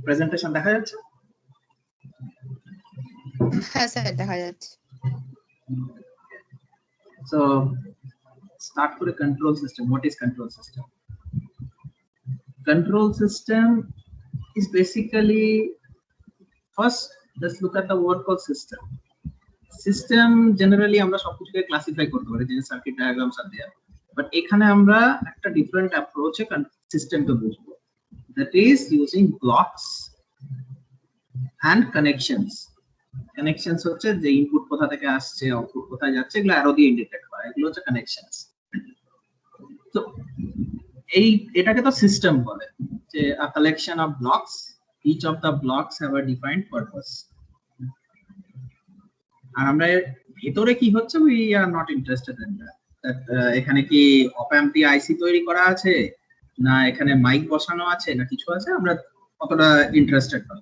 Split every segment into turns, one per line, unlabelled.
Presentation দেখা যাচ্ছে?
হ্যাঁ স্যার দেখা যাচ্ছে।
So start with a control system. What is control system? Control system is basically, first let's look at the word called system. System generally আমরা সবকিছুকে classify করতে পারি, যে সার্কিট ডায়াগ্রামস আর দেয়া, বাট এখানে আমরা একটা ডিফারেন্ট অ্যাপ্রোচে সিস্টেমকে বুঝবো, that is using blocks and connections. Connections হচ্ছে যে ইনপুট কোথা থেকে আসছে, আউটপুট কোথায় যাচ্ছে, এগুলো অ্যারো দিয়ে ইন্ডিকেট করা, এগুলো হচ্ছে কানেকশনস। তো এটাকে তো সিস্টেম বলে, যে a collection of blocks, each of the blocks have a defined purpose. আর আমরা ভিতরে কি হচ্ছে we are not interested in that. এখানে কি অপ অ্যাম্প দিয়ে আইসি তৈরি করা আছে, না এখানে মাইক বসানো আছে, না কিছু আছে, আমরা অতটা ইন্টারেস্টেড নই।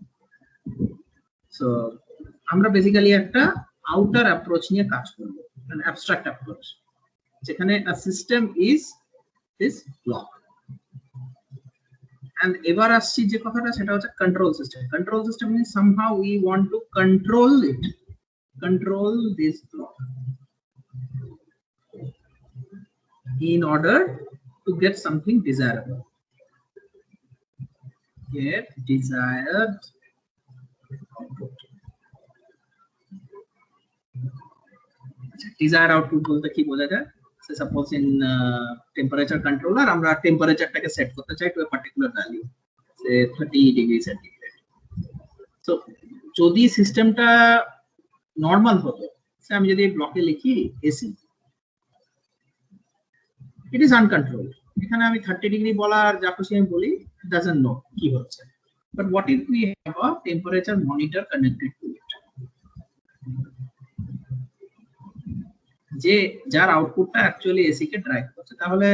সো আমরা বেসিক্যালি একটা আউটার অ্যাপ্রোচ নিয়ে কাজ করব, মানে অ্যাবস্ট্রাক্ট অ্যাপ্রোচ, যেখানে a system is this block. And এবার আসছি যে কথাটা, সেটা হচ্ছে control system. Control system means somehow we want to control it, control this block in order to get something desirable, get desired output. Desired output বলতে কি বোঝা যায়? Say suppose in temperature controller আমরা টেম্পারেচারটাকে সেট করতে চাই to a particular value, say 30 degree centigrade. So যদি সিস্টেমটা নরমাল হতো, সে আমি যদি ব্লকে লিখি এসি, ইট ইজ আনকন্ট্রোলড, এখানে আমি 30 ডিগ্রি বলার যা খুশি আমি বলি, ডাজন্ট নো কি হচ্ছে। But what if we have a temperature monitor connected to it, যে যার আউটপুটটা অ্যাকচুয়ালি এসি কে ড্রাইভ করছে, তাহলে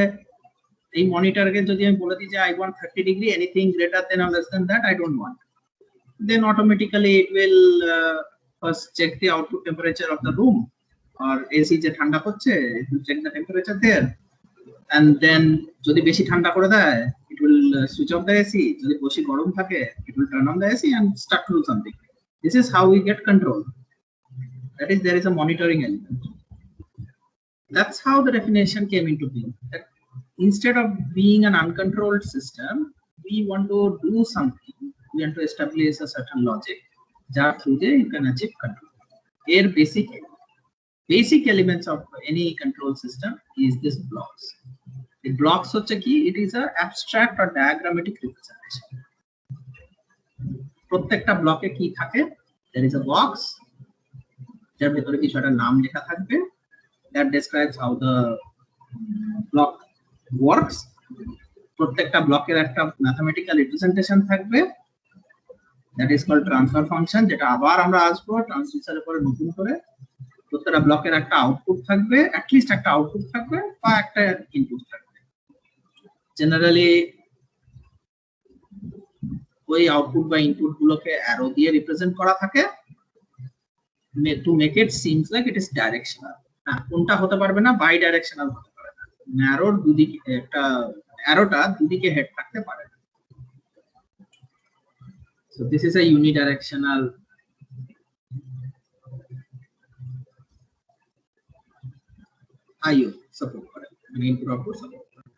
এই মনিটরকে যদি আমি বলে দিই যে I want 30 degree, anything greater than or less than that I don't want, then automatically it will first check the output temperature of the room, or AC যে ঠান্ডা করছে, it will check the temperature there, and then যদি বেশি ঠান্ডা করে দেয় it will switch off the AC, যদি বেশি গরম থাকে it will turn on the AC and start to do something. This is how we get control, that is there is a monitoring element. That's how the definition came into being, that instead of being an uncontrolled system, we want to do something, we want to establish a certain logic jar through the you can achieve control. Here basic elements of any control system is this blocks. The blocks hoche ki it is a abstract or diagrammatic representation. প্রত্যেকটা ব্লকে কি থাকে, there is a box, যার ভিতরে কিছু একটা নাম লেখা থাকবে, that describes how the block works. প্রত্যেকটা ব্লকের একটা ম্যাথমেটিক্যাল রিপ্রেজেন্টেশন থাকবে, that is called transfer function, যেটা আবার আমরা আসবো ট্রান্সডিউসারের পরে নতুন করে। প্রত্যেকটা ব্লকের একটা আউটপুট থাকবে, at least একটা আউটপুট থাকবে বা একটা ইনপুট থাকবে। জেনারেলি ওই আউটপুট বা ইনপুট গুলোকে অ্যারো দিয়ে রিপ্রেজেন্ট করা থাকে to make it seems like it is directional. কোনটা হতে পারবে না, বাই ডাইরেকশনাল হতে পারে না, ন্যারোর দুদিকে একটা অ্যারোটা দুদিকে হেড থাকতে পারে না। So this is a unidirectional IO support করে, মানে ইনপুট আউটপুট সাপোর্ট করে।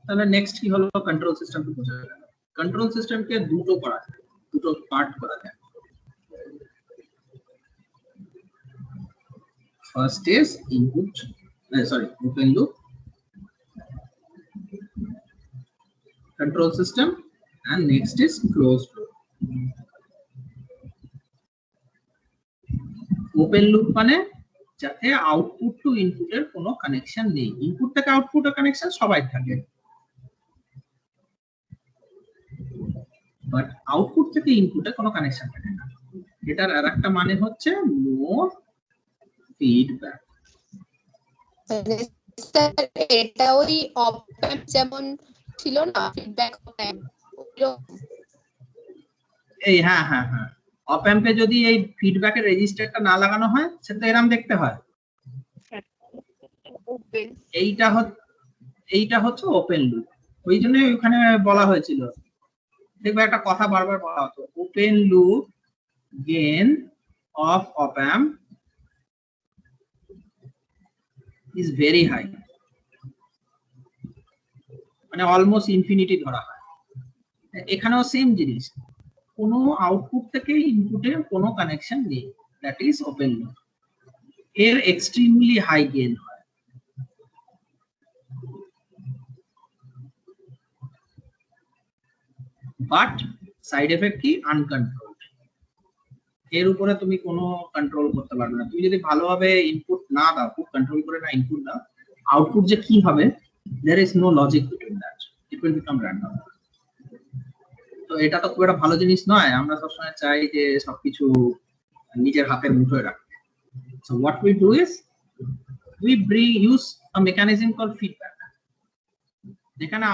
তাহলে নেক্সট কি হলো, কন্ট্রোল সিস্টেমকে বোঝা গেল। কন্ট্রোল সিস্টেমকে দুটো করা যায়, দুটো পার্ট করা যায়। First is input, open loop control system, and next is closed loop. Open loop মানে যাতে আউটপুট টু ইনপুটের কোনো কানেকশন নেই, ইনপুট থেকে আউটপুটের কানেকশন সবাই থাকে, বাট আউটপুট থেকে ইনপুটে কোনো কানেকশন থাকে না। এটার আরেকটা মানে হচ্ছে নো ফিডব্যাক।
এটা ওই অপ-অ্যাম্প যেমন ছিল না, ফিডব্যাক অপ-অ্যাম্প,
এই হ্যাঁ হ্যাঁ হ্যাঁ, অপ অ্যাম্পে যদি এই ফিডব্যাকের রেজিস্টারটা না লাগানো হয় সেটা এরকম দেখতে হয়। এইটা হচ্ছে ওপেন লুপ, ওই জন্য ওখানে বলা হয়েছিল, দেখবে একটা কথা বারবার বলা হতো, ওপেন লুপ গেইন অফ অপ অ্যাম্প ইজ ভেরি হাই, মানে অলমোস্ট ইনফিনিটি ধরা হয়। এখানেও সেম জিনিস, কোনো আউটপুট থেকে ইনপুটে কোনো কানেকশন নেই, দ্যাট ইজ ওপেন লুপ, এর এক্সট্রিমলি হাই গেইন হয়। বাট সাইড এফেক্ট কি, আনকন্ট্রোলড, এর উপরে তুমি কোনো কন্ট্রোল করতে পারবে না। তুমি যদি ভালোভাবে ইনপুট না দাও, খুব কন্ট্রোল করে না ইনপুট দাও, আউটপুট যে কি হবে, there is no logic between that, it will become random. তো এটা তো খুব একটা ভালো জিনিস নয়, আমরা সবসময় চাই যে সবকিছু নিজের হাতের মুঠোয় রাখতে। So what we do is we use a mechanism called feedback, যেখানে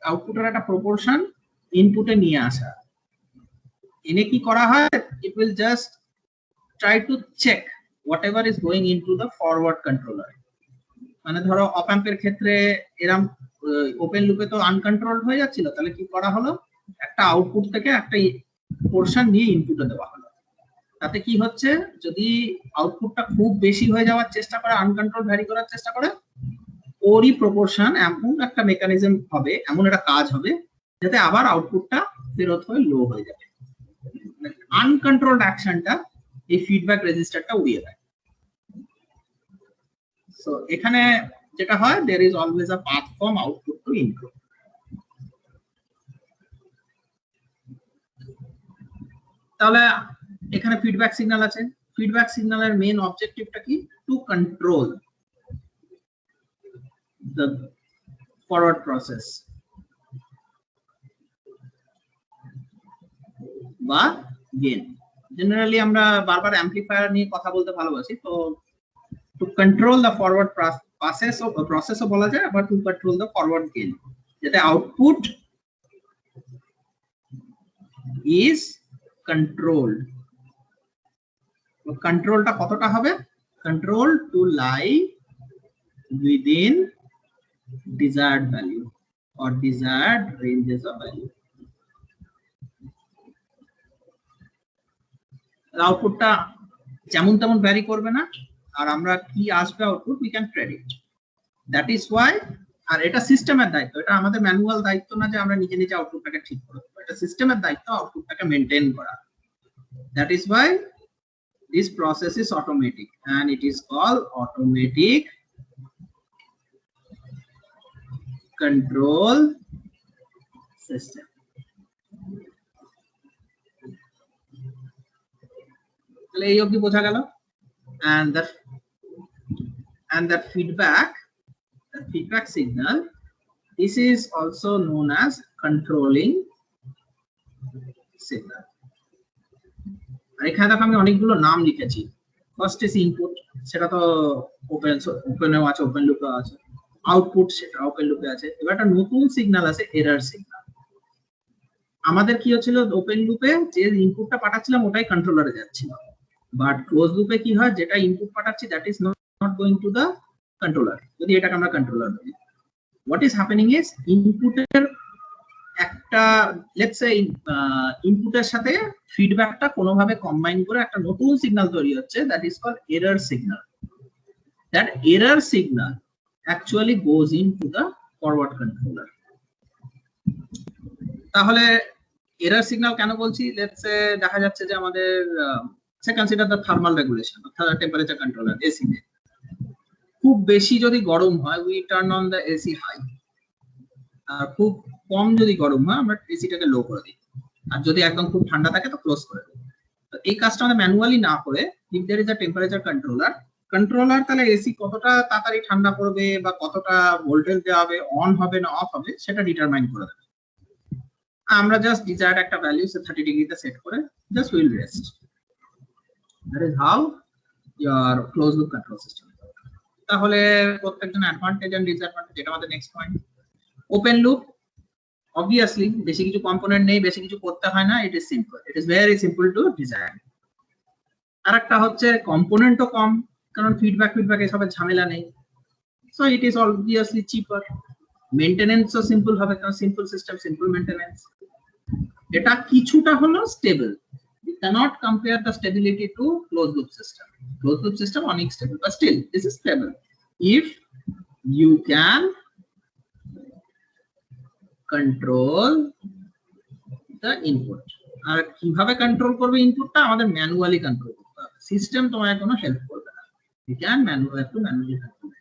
আউটপুটের একটা প্রপোর্শন ইনপুটে নিয়ে আসা, এনে কি করা হয়, it will just try to check whatever is going into the forward controller. মানে ধরো অপ অ্যাম্পের ক্ষেত্রে এরকম ওপেন লুপে তো আনকন্ট্রোলড হয়ে যাচ্ছিল, তাহলে কি করা হলো, একটা আউটপুট থেকে একটা পোরশন নিয়ে ইনপুটে দেওয়া হলো। তাতে কি হচ্ছে, যদি আউটপুটটা খুব বেশি হয়ে যাওয়ার চেষ্টা করে, আনকন্ট্রোল ভ্যারি করার চেষ্টা করে, ওরই প্রপোর্শন এমন একটা মেকানিজম হবে, এমন একটা কাজ হবে, যাতে আবার আউটপুটটা ফেরত হয়ে লো হয়ে যাবে। আনকন্ট্রোলড অ্যাকশনটা এই ফিডব্যাক রেজিস্টারটা উড়িয়ে দেয়। সো এখানে যেটা হয়, there is always a path from output to input. তাহলে এখানে ফিডব্যাক সিগন্যাল আছে, ফিডব্যাক সিগন্যালের মেইন অবজেক্টিভটা কি, to control the forward process বা গেইন। জেনারেলি আমরা বারবার অ্যাম্পলিফায়ার নিয়ে কথা বলতে ভালোবাসি, তো টু কন্ট্রোল দ্য ফরওয়ার্ড প্রসেসও বলা যায়, আবার to control the forward gain, যাতে আউটপুট ইজ কন্ট্রোলড। কন্ট্রোলটা কতটা হবে, control to lie within desired value or desired ranges of value. আউটপুটটা যেমন তেমন ভ্যারি করবে না, আর আমরা কি আসবে output we can predict, that is why, আর এটা সিস্টেমের দায়িত্ব, এটা আমাদের ম্যানুয়াল দায়িত্ব না যে আমরা নিজে নিজে আউটপুটটাকে ঠিক করব, এটা সিস্টেমের দায়িত্ব আউটপুটটাকে মেইনটেইন করা। that is why this process is automatic and it is called automatic control system. তাহলে এই অবধি বোঝা গেল। and that feedback signal, this is also known as controlling signal. আর এখানে দেখো আমি অনেকগুলো নাম লিখেছি। ফার্স্ট ইজ ইনপুট, সেটা তো ওপেনেও আছে, ওপেন লুপে আছে। আউটপুট, সেটা ওপেন লুপে আছে। এবার একটা নতুন সিগন্যাল আছে, এরর সিগন্যাল। আমাদের কি হচ্ছিল, ওপেন লুপে যে ইনপুটটা পাঠাচ্ছিলাম ওটাই কন্ট্রোলারে যাচ্ছিল, বাট ক্লোজ লুপে কি হয়, যেটা ইনপুট পাঠাচ্ছি that is not going to the controller, যদি এটাকে আমরা কন্ট্রোলার বলি। হোয়াট ইজ হ্যাপেনিং ইজ, ইনপুটের একটা লেটস সে ইনপুটের সাথে ফিডব্যাকটা কোনোভাবে কম্বাইন করে একটা নতুন সিগন্যাল তৈরি হচ্ছে, that is called error signal. That error signal actually goes into the forward controller. তাহলে এরর সিগন্যাল কেন বলছি, লেটস সে দেখা যাচ্ছে যে আমাদের consider the thermal regulation, temperature controller, AC তে খুব বেশি যদি গরম হয় we turn on the AC high, আর খুব কম যদি গরম হয় আমরা এসিটাকে লো করে দিই, আর যদি একদম খুব ঠান্ডা থাকে তো ক্লোজ করে দিই। তো এই কাজটা আমরা ম্যানুয়ালি না করে, if there is a temperature controller, তাহলে এসি কতটা তাড়াতাড়ি ঠান্ডা পড়বে বা কতটা ভোল্টেজ দেওয়া হবে, অন হবে না অফ হবে, সেটা ডিটারমাইন করে দেবে। আমরা জাস্ট ডিজায়ার্ড একটা ভ্যালু 30 ডিগ্রিতে সেট করে just will rest. That is how your close loop control system. তাহলে প্রত্যেকজন অ্যাডভান্টেজ এন্ড ডিসঅ্যাডভান্টেজ, এটা আমাদের next point. Open loop obviously বেশি কিছু কম্পোনেন্ট নেই, বেশি কিছু করতে হয় না, it is simple, it is very simple to design. আরেকটা হচ্ছে কম্পোনেন্টও কম, কারণ ফিডব্যাক এসবের ঝামেলা নেই, so it is obviously cheaper. মেইনটেনেন্সও সিম্পল হবে, কারণ সিম্পল সিস্টেম, সিম্পল মেইনটেনেন্স। এটা কিছুটা হলো stable, you cannot compare the stability to closed loop system. Closed loop system অনেক stable, but still this is stable if you can control the input. আর কিভাবে control করবে ইনপুটটা, আমাদের manually control করতে হবে, system তোমায় কোনো হেল্প করবে না, you can manually control.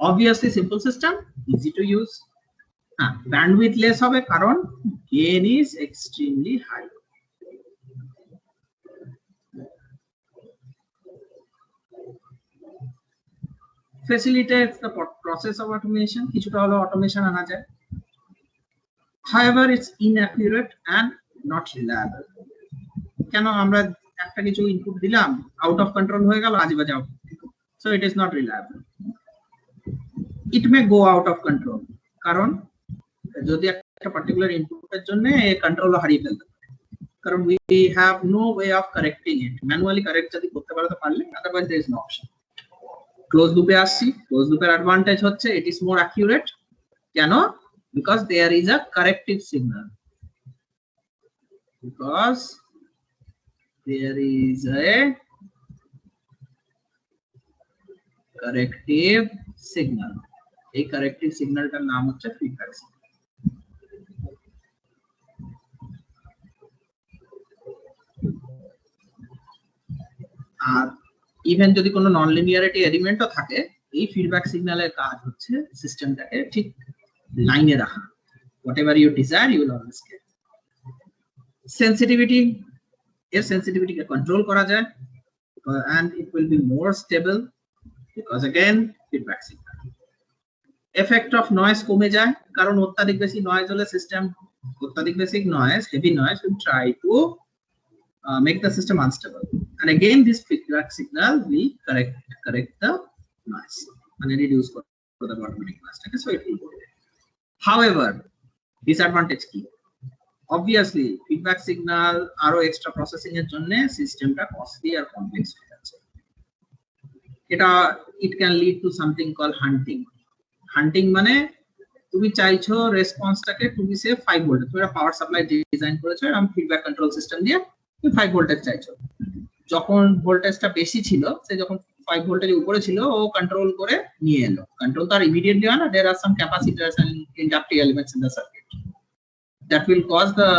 Obviously simple system, easy to use. Bandwidth less হবে কারণ gain is extremely high. Facilitates the process of automation, কিছুটা হলো অটোমেশন আনা যায়। However, it's inaccurate and not reliable. কেন, আমরা একটা কিছু ইনপুট দিলাম, আউট অফ কন্ট্রোল হয়ে গেল, আজেবাজে output, so it is not reliable. It may go out of control, কারণ যদি একটা পার্টিকুলার ইনপুটের জন্য কন্ট্রোল হারিয়ে ফেলতে পারে, কারণ we have no way of correcting it. Manually correct যদি করতে পারলে, otherwise there is no option. Close লুপে আসছি, ক্লোজ লুপের অ্যাডভান্টেজ হচ্ছে it is more accurate. কেন? Because there is a corrective signal. Because there is a corrective signal. এই corrective সিগন্যালটার নাম হচ্ছে ফিডব্যাক সিগন্যাল। আর ইভেন যদি কোনো নন লিনিয়ারিটি এলিমেন্টও থাকে, এই ফিডব্যাক সিগন্যালের কাজ হচ্ছে সিস্টেমটাকে ঠিক লাইনে রাখা। whatever you desire you will always get. Sensitivity, এর সেন্সিটিভিটিকে কন্ট্রোল করা যায়, and it will be more stable because again feedback signal. Effect of noise কমে যায়, কারণ অত্যাধিক বেশি নয়েজ হলে সিস্টেম, অত্যাধিক বেশি noise, heavy noise will try to make the system unstable, and again this feedback signal will correct the noise and reduce for the automatic noise. Okay, so it will go away. However, disadvantage কি? Obviously feedback signal আরো extra processing এর জন্য সিস্টেমটা costly আর complex হয়ে যাচ্ছে। এটা it can lead to something called hunting. Hunting মানে তুমি চাইছো রেসপন্সটাকে তুমি সে 5 ভোল্ট, তুমি একটা পাওয়ার সাপ্লাই ডিজাইন করেছো এবং ফিডব্যাক কন্ট্রোল সিস্টেম দিয়ে তুমি 5 ভোল্টেজ চাইছো। যখন ভোল্টেজটা বেশি ছিল, সে যখন 5 ভোল্টেজের উপরে ছিল, ও কন্ট্রোল করে নিয়ে এলো। কন্ট্রোল তো আর ইমিডিয়েটলি হয় না, there are some capacitors and inductive elements in the circuit that will cause the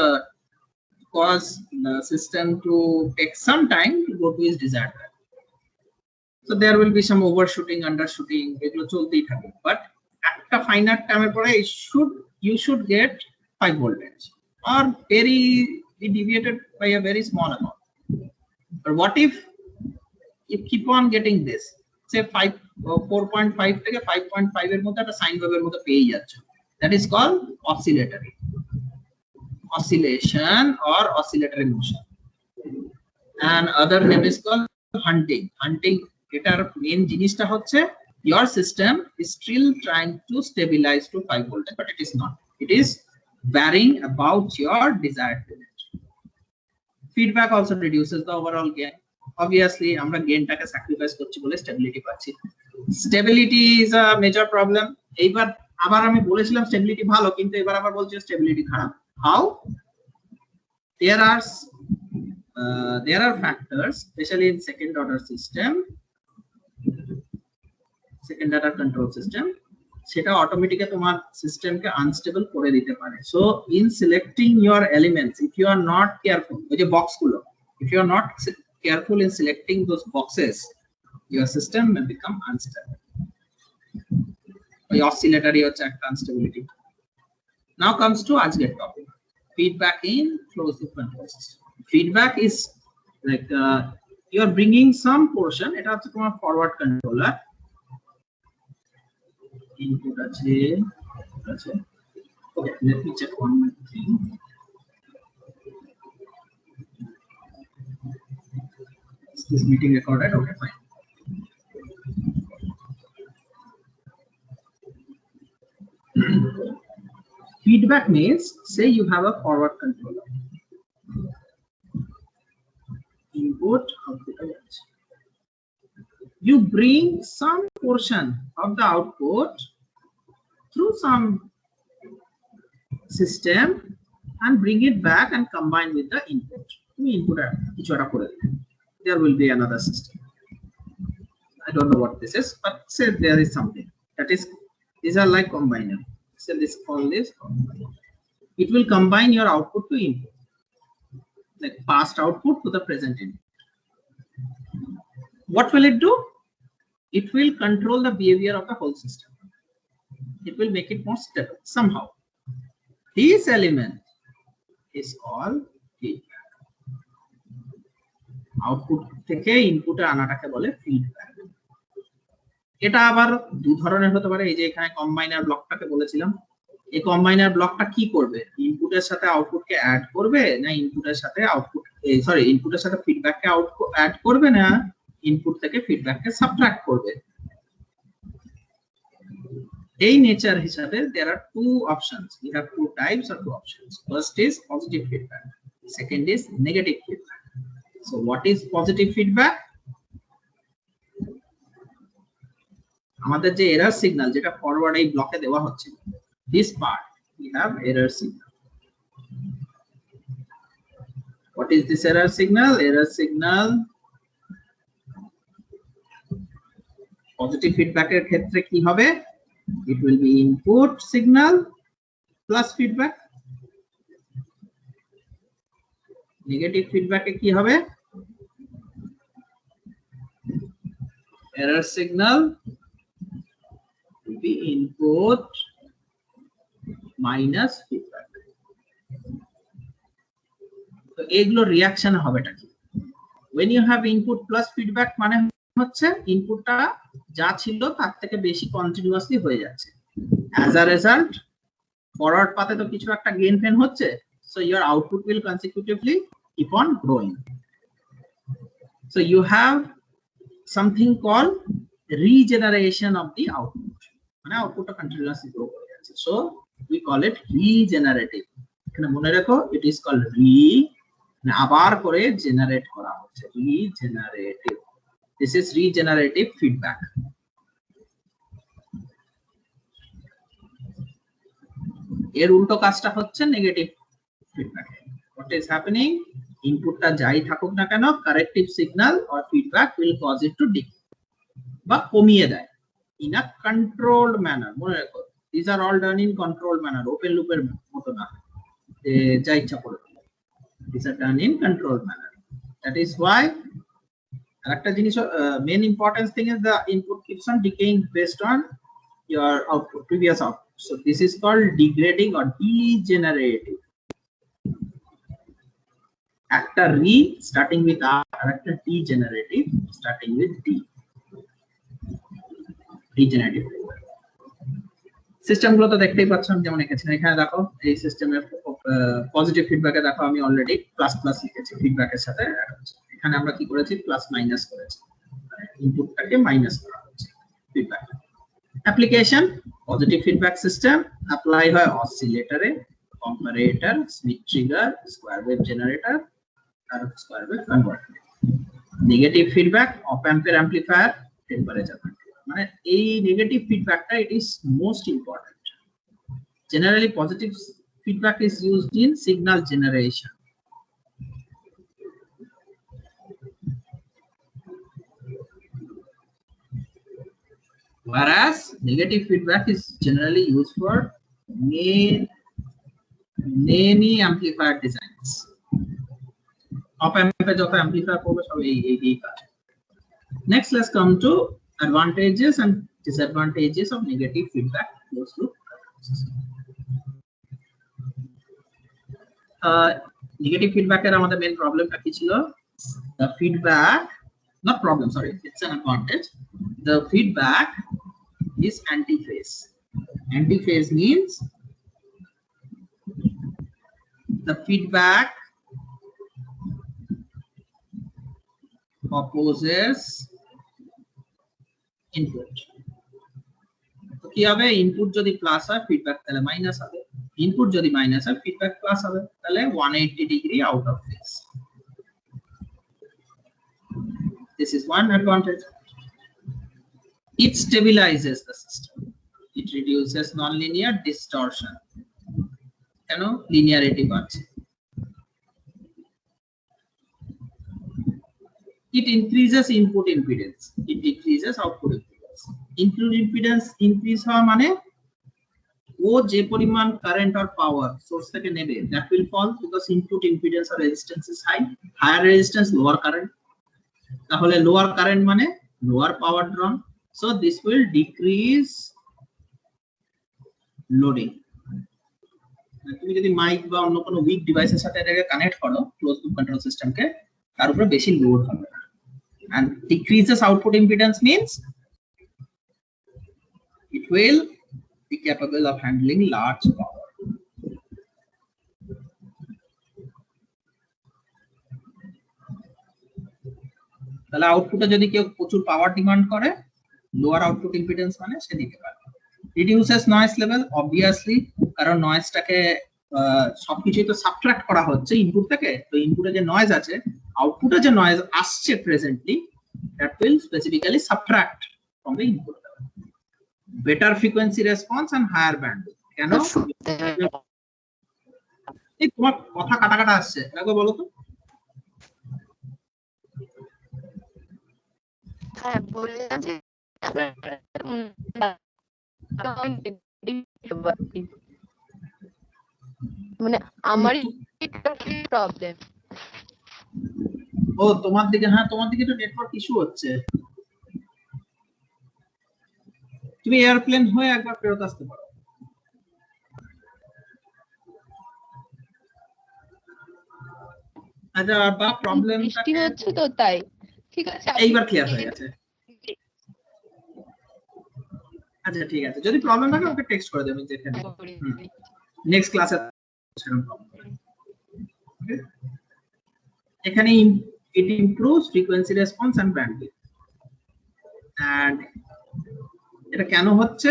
system to take some time to go to its desired value. So there will be some overshooting, undershooting, এগুলো চলতেই থাকে, but একটা finite টাইমের পরে you should get 5 voltage or very deviated by a very small amount. But what if you keep on getting this, say 4.5 থেকে 5.5 এর মধ্যে একটা সাইন ওয়েভের মধ্যে পেয়ে যাচ্ছে, that is called oscillatory oscillation or oscillatory motion, and other name is called hunting. এটার main জিনিসটা হচ্ছে your system is still trying to stabilize to 5 voltage, but it is not, it is varying about your desired limit. Feedback also reduces the overall gain. Obviously আমরা গেইনটাকে sacrifice করছি বলে stability পাচ্ছি। Stability is a major problem. এইবার আবার আমি বলেছিলাম stability ভালো, কিন্তু এবার আবার বলছি স্টেবিলিটি খারাপ। How? there are factors, especially in second order system, second order control system, সেটা অটোমেটিক্যালি তোমার সিস্টেমকে আনস্টেবল করে দিতে পারে। So in selecting your elements, if you are not careful, ওই যে বক্সগুলো, if you are not careful in selecting those boxes, your system may become unstable. ওই oscillatory হচ্ছে একটা instability. Now comes to আজকের topic, feedback in closed loop control system. Feedback is like you are bringing some portion, এটা হচ্ছে তোমার forward controller, input আছে। Okay, let me check one more thing. Is this meeting recorded? Okay, fine. Feedback means, say you have a forward controller. Input, output. You bring some portion of the output through some system and bring it back and combine with the input. There will be another system. I don't know what this is, but say there is something that is, these are like combiner. So this call is combiner. It will combine your output to input, like past output to the present input. What will it do? It will control the behavior of the whole system. It will make it more stable somehow. This element is called feedback. Output থেকে ইনপুটে আনাটাকে বলে feedback. এটা আবার দুই ধরনের হতে পারে। এই যে এখানে কম্বাইনার ব্লকটাকে বলেছিলাম, এই কম্বাইনার ব্লকটা কি করবে? ইনপুটের সাথে আউটপুটকে অ্যাড করবে, না ইনপুটের সাথে ইনপুটের সাথে ফিডব্যাককে অ্যাড করবে, না ইনপুট থেকে ফিডব্যাককে সাবট্রাক্ট করবে। এই নেচার হিসাবে there are two options. We have two types or two options. First is positive feedback. Second is negative feedback. So what is positive feedback? আমাদের যে এরর সিগন্যাল যেটা ফরওয়ার্ড এই ব্লকে দেওয়া হচ্ছে, this part we have error signal. What is this error signal? Error signal positive feedback এর ক্ষেত্রে কি হবে? It will be input signal plus feedback. Negative feedback এ কি হবে? Error signal will be input minus feedback. তো এগুলো reaction হবেটা কি? When you have input plus feedback মানে হচ্ছে ইনপুটটা যা ছিল তার থেকে বেশি কন্টিনিউয়াসলি হয়ে যাচ্ছে। As a result, ফরওয়ার্ড পাথে তো কিছু একটা গেইন ফেন হচ্ছে, so your output will consecutively keep on growing. So you have something called regeneration of the output. মানে আউটপুটটা কন্টিনিউয়াসলি গ্রো করে যাচ্ছে, so we call it regenerative. এখানে মনে রাখো, it is called আবার করে জেনারেট করা হচ্ছে, regenerative. This is regenerative feedback. এর উল্টো কাজটা হচ্ছে negative feedback. What is happening? ইনপুটটা যাই থাকুক না কেন, corrective signal or feedback will cause it to decay বা কমিয়ে দেয় in a controlled manner. মনে রাখো, these are all done in controlled manner, open লুপের মতো না যা ইচ্ছা করে। These are done in controlled manner. That is why একটা জিনিস, main important thing is the input keeps on decaying based on your output, previous output. So this is called degrading or degenerative. একটা re starting with R, আর একটা degenerative starting with D. Degenerative system গুলো তো দেখতেই পাচ্ছেন, যেমন এখানে দেখো এই সিস্টেমের পজিটিভ ফিডব্যাকে দেখো আমি অলরেডি প্লাস প্লাস লিখেছি ফিডব্যাকের সাথে। এখানে আমরা কি করেছি? প্লাস মাইনাস করেছি, ইনপুটটাকে মাইনাস করা হচ্ছে feedback. Application positive feedback system apply হয় অসিলেটরে, comparator, Schmitt trigger, square wave generator আর square wave converter. Negative feedback op অ্যাম্পের অ্যাম্পলিফায়ার, টেম্পারেচার কন্ট্রোলার। মানে এই নেগেটিভ ফিডব্যাকটা it is most important. Generally positive feedback is used in signal generation. Whereas negative feedback is generally used for many amplifier designs. Op amp pe joto amplifier korbe sob ei kaaj. Next, let's come to advantages and disadvantages of negative feedback closed loop system. Negative feedback এর আমাদের main প্রবলেমটা কি ছিল? The feedback, not problem, sorry, it's an advantage. The feedback is anti-phase. Anti-phase means the feedback opposes input. তো কি হবে? Input যদি plus হয়, ফিডব্যাক তাহলে মাইনাস হবে। ইনপুট যদি মাইনাস হয় ফিডব্যাক প্লাস হবে, তাহলে 180 degree out of phase. This is one advantage. It stabilizes the system. It reduces nonlinear distortion. You know, linearity বাড়ছে। It increases input impedance. It decreases output impedance. Input impedance increase হওয়া মানে ও যে পরিমাণ current or power source থেকে নেবে that will fall because input impedance or resistance is high. Higher resistance, lower current. তাহলে lower current মানে lower power drawn. So this will decrease loading. তুমি যদি মাইক বা অন্য কোনো উইক ডিভাইসের সাথে এটাকে কানেক্ট করো ক্লোজ লুপ কন্ট্রোল সিস্টেমকে, তার উপরে বেশি লোড হবে না। And decreases output impedance means it will be capable of handling large power. তাহলে আউটপুটে যদি কেউ প্রচুর পাওয়ার ডিমান্ড করে, লোয়ার আউটপুট ইম্পিডেন্স মানে সে দিতে পারে। রিডিউসেস নয়েজ লেভেল, অবভিয়াসলি, কারণ নয়েজটাকে সবকিছুই তো সাবট্রাক্ট করা হচ্ছে ইনপুট থেকে, তো ইনপুটে যে নয়েজ আছে, আউটপুটে যে নয়েজ আসছে presently, that will specifically subtract from the input level. Better frequency response and higher bandwidth. কেন? এই তোমার কথা কাটা কাটা আসছে, একবার বলো তো।
হ্যাঁ, বললাম যে মানে আমারই প্রবলেম।
ও তোমার দিকে, হ্যাঁ তোমার দিকে তো নেটওয়ার্ক ইস্যু হচ্ছে। তুমি এয়ারপ্লেন হয়ে একবার ফেরত আসতে পারো। আচ্ছা, বা প্রবলেম
বৃষ্টি হচ্ছে তো তাই। ঠিক আছে,
এইবার ক্লিয়ার হয়ে গেছে। আচ্ছা ঠিক আছে, যদি প্রবলেম থাকে ওকে টেক্সট করে দেবেন যেখানে নেক্সট ক্লাসে এখানে it improves frequency response and bandwidth. And এটা কেন হচ্ছে?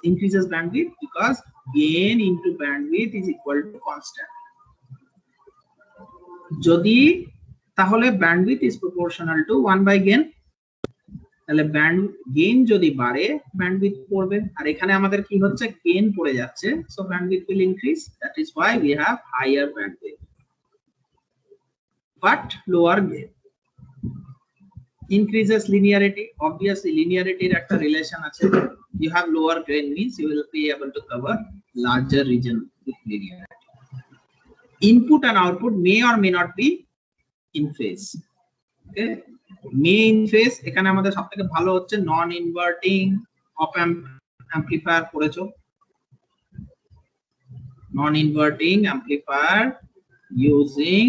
increases bandwidth because gain into bandwidth is equal to constant. যদি তাহলে bandwidth is proportional to 1 by gain, তাহলে gain যদি বাড়ে bandwidth পড়বে, আর এখানে আমাদের কি হচ্ছে, gain পড়ে যাচ্ছে, so bandwidth will increase. That is why we have higher bandwidth but lower gain. Increases linearity, obviously linearity এর একটা রিলেশন আছে। You have lower gain means you will be able to cover larger region with linearity. Input and output may or may not be in phase. Okay, may in phase এখানে আমাদের সবথেকে ভালো হচ্ছে নন inverting op amp amplifier পড়েছো। নন inverting amplifier using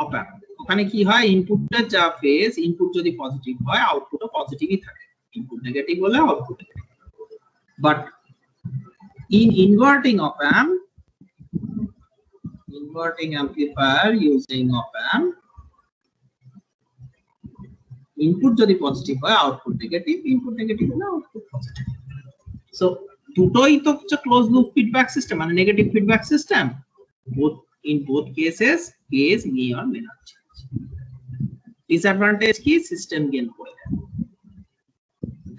অপ amp, ওখানে কি হয়, ইনপুটটা যা ফেজ, ইনপুট যদি পজিটিভ হয় আউটপুটও পজিটিভই থাকে, ইনপুট নেগেটিভ হলে output negative. But in inverting op amp, inverting amplifier using op amp, input যদি পজিটিভ হয় আউটপুট নেগেটিভ, ইনপুট নেগেটিভ হলে আউটপুট পজিটিভ। সো দুটোই তো হচ্ছে ক্লোজ লুপ ফিডব্যাক সিস্টেম, মানে negative feedback system. In both cases phase may or may not change. Disadvantage কি, system gain করে যায়,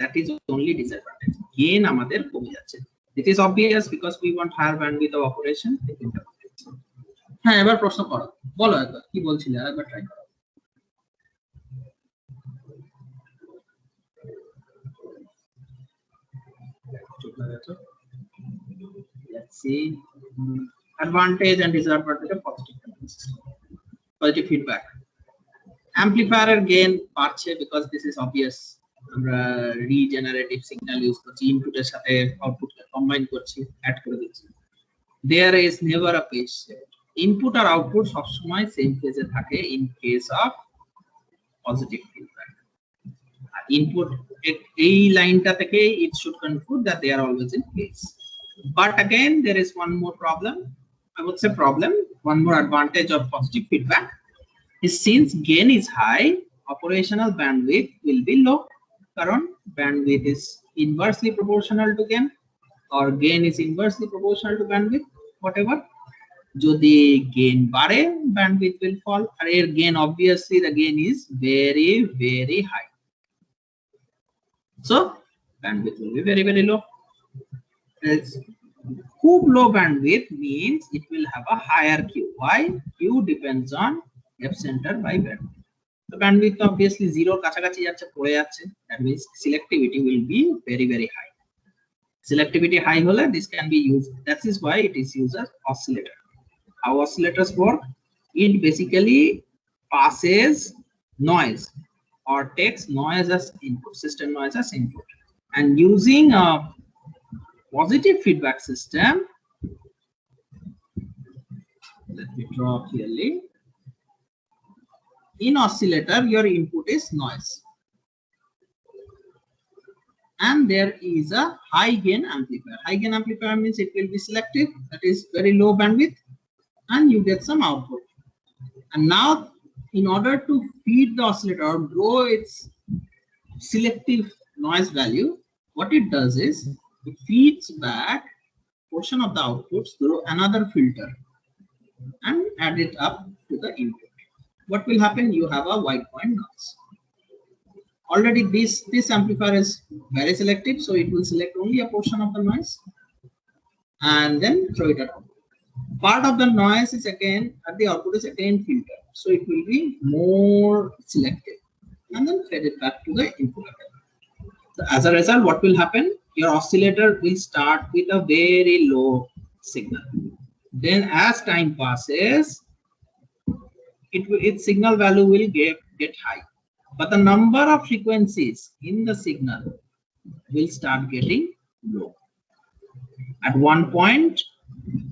that is only disadvantage. Gain আমাদের কমে যাচ্ছে। It is obvious because we want higher bandwidth of operation. হ্যাঁ, এবার প্রশ্ন করো, বলো একবার কি বলছিলে, আরেকবার ট্রাই করো। Let's see. Advantage and disadvantage of positive feedback. Amplifier gain বাড়ছে because this is obvious. আমরা regenerative signal use করছি, ইনপুটের সাথে আউটপুটকে কম্বাইন করছি, অ্যাড করে দিচ্ছি। There is never a phase shift. Input আর আউটপুট সব সময় সেম ফেজে থাকে in case of positive feedback. Input এই লাইনটা থেকে it should conclude that they are always in phase. But again there is one more problem, I would say problem, one more advantage of positive feedback is since gain is high, operational bandwidth will be low, karon bandwidth is inversely proportional to gain. or gain is inversely proportional to bandwidth, whatever. Jodi gain bare, bandwidth will fall. And gain, obviously the gain is very, very high. So bandwidth will be very, very low. It's Khub low bandwidth means it will have a higher Q. Why? Q depends on F center by bandwidth. The bandwidth obviously 0 কাছাকাছি যাচ্ছে, পড়ে যাচ্ছে. That means selectivity will be very, very high. Selectivity high hole, this can be used. That is why it is used as oscillator. How oscillators work? It basically passes noise or takes noise as input, system noise as input, and using a positive feedback system. Let me draw clearly. In oscillator, your input is noise, and there is a high gain amplifier. High gain amplifier means it will be selective, that is very low bandwidth, and you get some output. And now, in order to feed the oscillator or grow its selective noise value, what it does is it feeds back portion of the outputs through another filter and add it up to the input. What will happen? You have a white point noise. Already this amplifier is very selective, so it will select only a portion of the noise and then throw it out. Part of the noise is again at the output is again filtered, so it will be more selective and then fed it back to the input again. So as a result, what will happen? Your oscillator will start with a very low signal. Then as time passes, its signal value will get high, but the number of frequencies in the signal will start getting low. At one point,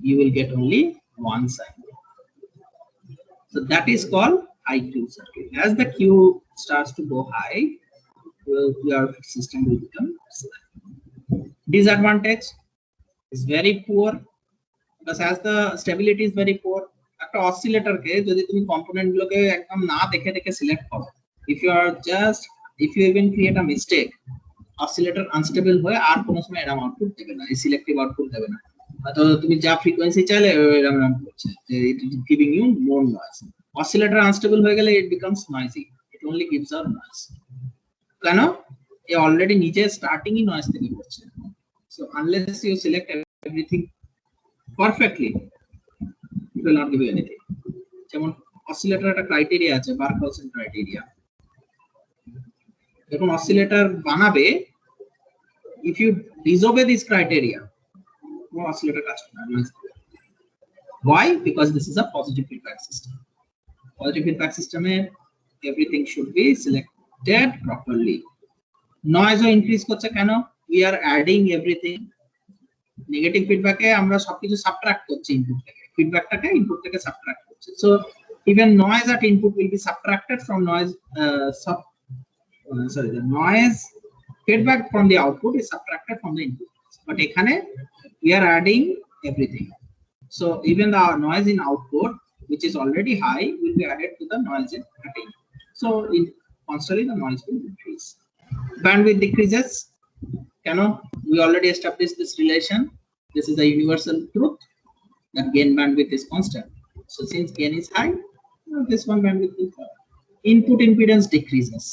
you will get only one cycle. So that is called high Q circuit. As the Q starts to go high, your system will become slow. Disadvantage is very poor, because as the stability is very poor. একটা oscillator কে যদি তুমি component গুলোকে একদম না দেখে দেখে select করো, if you even create a mistake, oscillator unstable হয়ে আর কোনো সময় এরকম আউটপুট দেবে না, এই সিলেক্টিভ আউটপুট দেবে না। তো তুমি যা ফ্রিকোয়েন্সি চাইলে এরকম করছে যে it is giving you more noise. Oscillator unstable হয়ে গেলে it becomes noisy, it only gives out noise. কেন? এ অলরেডি নিচে স্টার্টিং ই নয়েজ তৈরি করছে। So unless you select everything perfectly, it will not give you anything. যেমন oscillator একটা criteria আছে, বার্কহাউসেন criteria. যখন অসিলেটর বানাবে, if you disobey this criteria, no oscillator কাজ করবে না। Why? Because this is a positive feedback system. Positive feedback system A everything should be selected properly. Noise O increase করছে কেন? We are adding everything. Negative feedback এ আমরা সবকিছু subtract করছি input থেকে, ফিডব্যাকটাকে input থেকে সাবট্রাক্ট করছি। So even noise at input will be subtracted from noise. The noise feedback from the output is subtracted from the input. But এখানে we are adding everything. So even the noise in output, which is already high, will be added to the noise in input. So constantly the noise will increase. Bandwidth decreases. We already established this relation. This is a universal truth that gain bandwidth is constant. So since gain is high, this one bandwidth will fall. Input impedance decreases.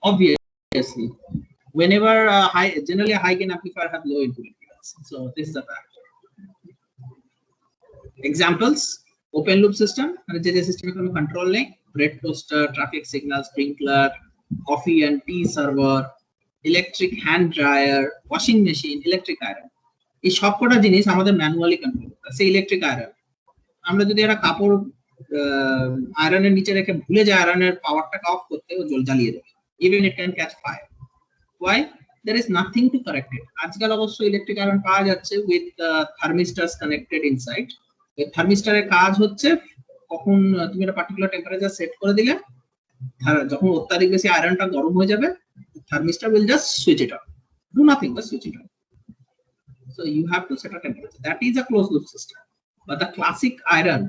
Obviously, whenever generally a high gain amplifier have low input impedance. So this is a fact. Examples: open loop system, and the system কোনো control নেই, bread toaster, traffic signal, sprinkler, coffee and tea server, electric hand dryer, washing machine, electric iron. এই সবকটা জিনিস আমাদের manually control করতে হয়। Electric iron, আমরা যদি একটা কাপড় আয়রনের নিচে রেখে ভুলে যাই আয়রনের পাওয়ারটাকে অফ করতে, ও জ্বালিয়ে দেবে। Even it can catch fire. Why? There is nothing to correct it. আজকাল অবশ্য ইলেকট্রিক আয়রন পাওয়া যাচ্ছে with thermistors connected inside. এই থার্মিস্টারের কাজ হচ্ছে কখন তুমি একটা পার্টিকুলার টেম্পারেচার সেট করে দিলে, যখন অত্যাধিক বেশি আয়রনটা গরম হয়ে যাবে, thermistor will just switch it on. Do nothing but switch it on. So you have to set a temperature. That is a closed loop system. But the classic iron,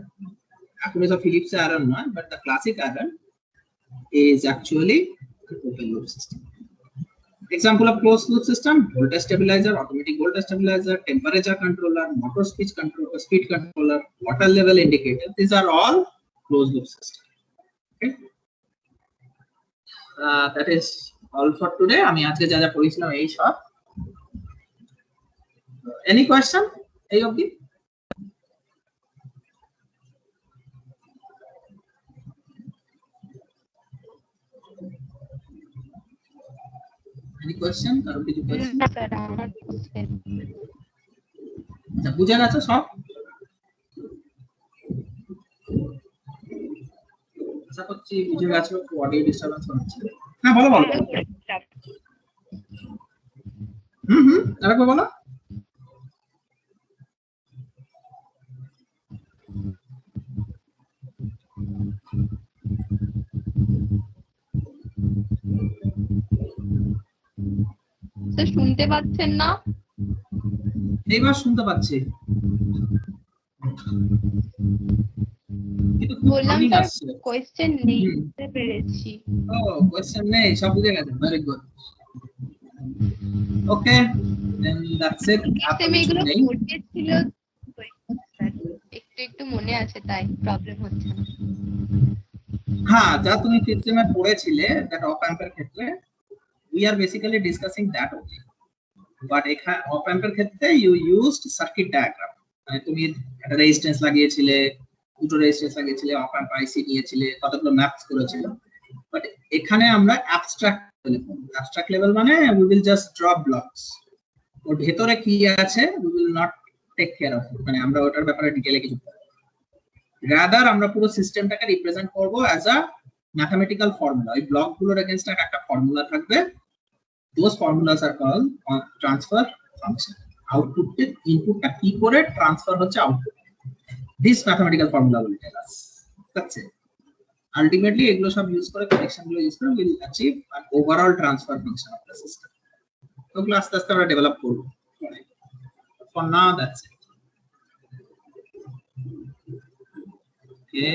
actually is a Philips iron, no? But the classic iron is actually an open loop system. Example of closed loop system: voltage stabilizer, automatic voltage stabilizer, temperature controller, motor speed controller, water level indicator. These are all closed loop system. Okay, that is all for today. আমি আজকে যা যা পড়েছিলাম এই সব। Any question? এই অবধি? Any question? কারো কিছু question?
না স্যার আমার কোশ্চেন
আচ্ছা, বুঝে গেছো সব? আশা করছি বুঝে গেছো। অডিও ডিস্টারবেন্স হচ্ছে। হ্যাঁ বলো বলো। আরেকবার বলো।
স্যার শুনতে পাচ্ছেন না?
এইবার শুনতে পাচ্ছি, কিন্তু খুব
বললাম
হামিং
স্যার
আসছে।
কোশ্চেন নেই, বুঝতে পেরেছি।
ও কোশ্চেন নেই, সব বুঝে গেছে। Very good. Okay, then that's it.
সিস্টেমে এগুলো পড়িয়েছিল স্যার, একটু একটু মনে আছে, তাই প্রবলেম হচ্ছে না।
হ্যাঁ, যা তুমি সিস্টেমে পড়েছিলে দ্যাট অপ অ্যাম্পের ক্ষেত্রে, we are basically discussing that only. But এখানে অপ অ্যাম্পের ক্ষেত্রে you used circuit diagram, মানে তুমি একটা রেজিস্ট্যান্স লাগিয়েছিলে, দুটো রেজিস্ট্যান্স লাগিয়েছিলে, অপ অ্যাম্প আইসি নিয়েছিলে, কতগুলো ম্যাপস করেছিল। বাট এখানে আমরা অ্যাবস্ট্রাক্ট লেভেল, অ্যাবস্ট্রাক্ট লেভেল মানে we will just draw blocks, ওর ভেতরে কি আছে we will not take care of it, মানে আমরা ওটার ব্যাপারে ডিটেইলে কিছু রাদার আমরা পুরো সিস্টেমটাকে রিপ্রেজেন্ট করব অ্যাজ আ ম্যাথমেটিক্যাল ফর্মুলা। ওই ব্লকগুলোর এগেইনস্ট একটা ফর্মুলা থাকবে, those formulas are called transfer function. Output কে ইনপুটটা কি করে ট্রান্সফার হচ্ছে output, this mathematical formula will tell us. That's it. Ultimately এগুলো সব ইউজ করে, কানেকশন গুলো ইউজ করে will achieve an overall transfer function of the system. তো ক্লাস আস্তে আস্তে আমরা ডেভেলপ করব। For now that's it. Okay.